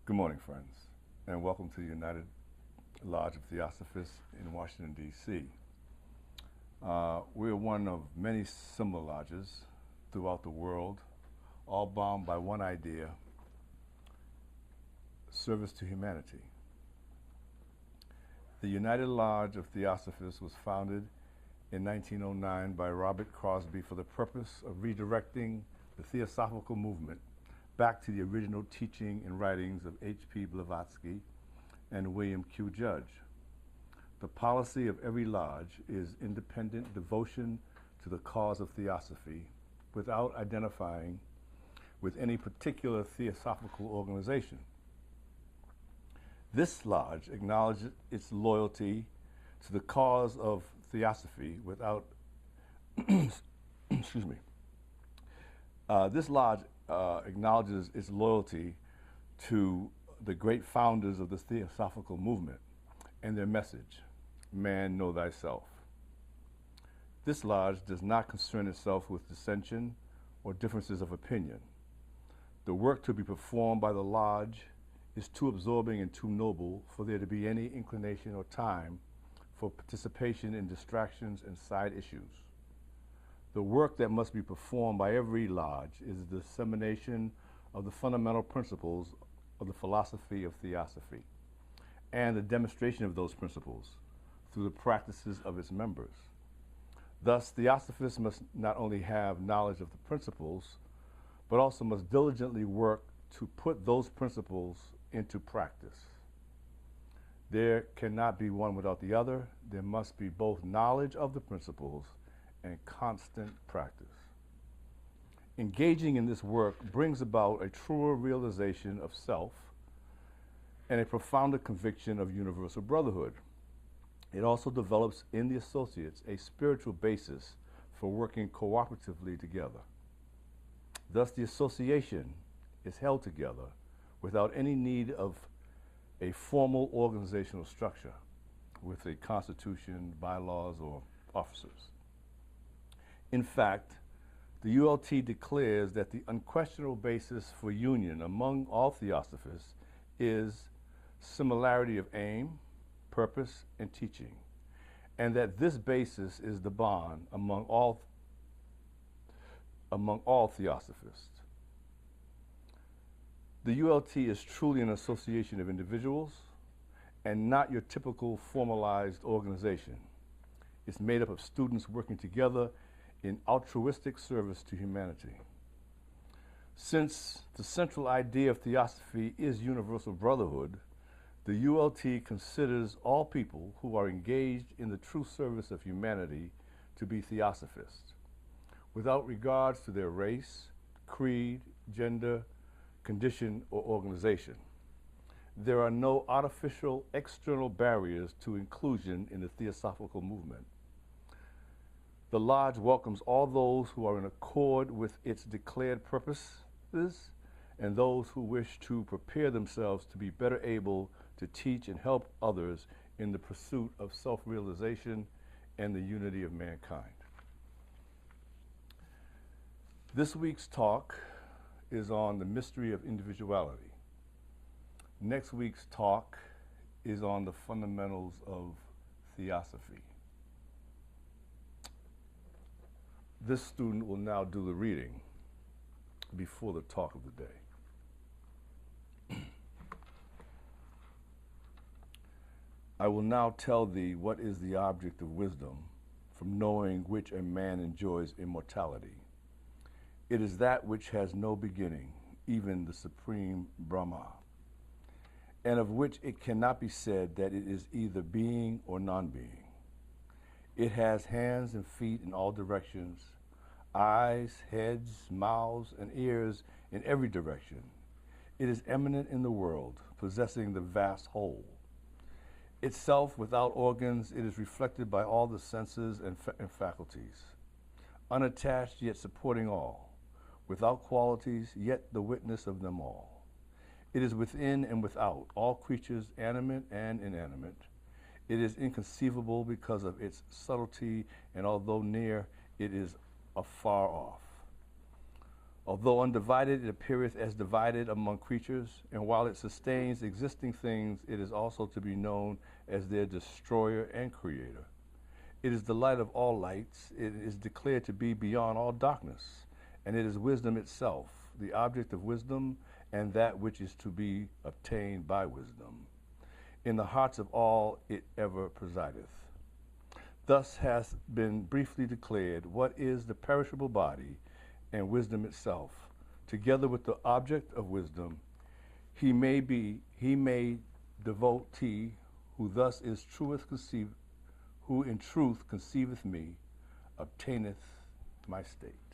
Good morning, friends, and welcome to the United Lodge of Theosophists in Washington, D.C. We're one of many similar lodges throughout the world, all bound by one idea: service to humanity. The United Lodge of Theosophists was founded in 1909 by Robert Crosby for the purpose of redirecting the Theosophical movement back to the original teaching and writings of H.P. Blavatsky and William Q. Judge. The policy of every lodge is independent devotion to the cause of theosophy without identifying with any particular theosophical organization. This lodge acknowledges its loyalty to the cause of theosophy without, excuse me, this lodge acknowledges its loyalty to the great founders of the Theosophical movement and their message, man, know thyself. This lodge does not concern itself with dissension or differences of opinion. The work to be performed by the lodge is too absorbing and too noble for there to be any inclination or time for participation in distractions and side issues. The work that must be performed by every lodge is the dissemination of the fundamental principles of the philosophy of theosophy and the demonstration of those principles through the practices of its members. Thus, theosophists must not only have knowledge of the principles, but also must diligently work to put those principles into practice. There cannot be one without the other. There must be both knowledge of the principles and constant practice. Engaging in this work brings about a truer realization of self and a profounder conviction of universal brotherhood. It also develops in the associates a spiritual basis for working cooperatively together. Thus, the association is held together without any need of a formal organizational structure with a constitution, bylaws, or officers. In fact, the ULT declares that the unquestionable basis for union among all theosophists is similarity of aim, purpose, and teaching, and that this basis is the bond among all theosophists. The ULT is truly an association of individuals and not your typical formalized organization. It's made up of students working together in altruistic service to humanity. Since the central idea of theosophy is universal brotherhood, the ULT considers all people who are engaged in the true service of humanity to be theosophists, without regards to their race, creed, gender, condition, or organization. There are no artificial external barriers to inclusion in the theosophical movement. The lodge welcomes all those who are in accord with its declared purposes and those who wish to prepare themselves to be better able to teach and help others in the pursuit of self-realization and the unity of mankind. This week's talk is on the mystery of individuality. Next week's talk is on the fundamentals of theosophy. This student will now do the reading before the talk of the day. I will now tell thee what is the object of wisdom, from knowing which a man enjoys immortality. It is that which has no beginning, even the supreme Brahma, and of which it cannot be said that it is either being or non-being. It has hands and feet in all directions, eyes, heads, mouths, and ears in every direction. It is eminent in the world, possessing the vast whole. Itself without organs, it is reflected by all the senses and faculties. Unattached, yet supporting all. Without qualities, yet the witness of them all. It is within and without, all creatures animate and inanimate. It is inconceivable because of its subtlety, and although near, it is afar off. Although undivided, it appeareth as divided among creatures, and while it sustains existing things, it is also to be known as their destroyer and creator. It is the light of all lights. It is declared to be beyond all darkness, and it is wisdom itself, the object of wisdom, and that which is to be obtained by wisdom. In the hearts of all it ever presideth. Thus hath been briefly declared what is the perishable body, and wisdom itself, together with the object of wisdom. He may devotee, who thus is truth conceived, who in truth conceiveth me, obtaineth my state.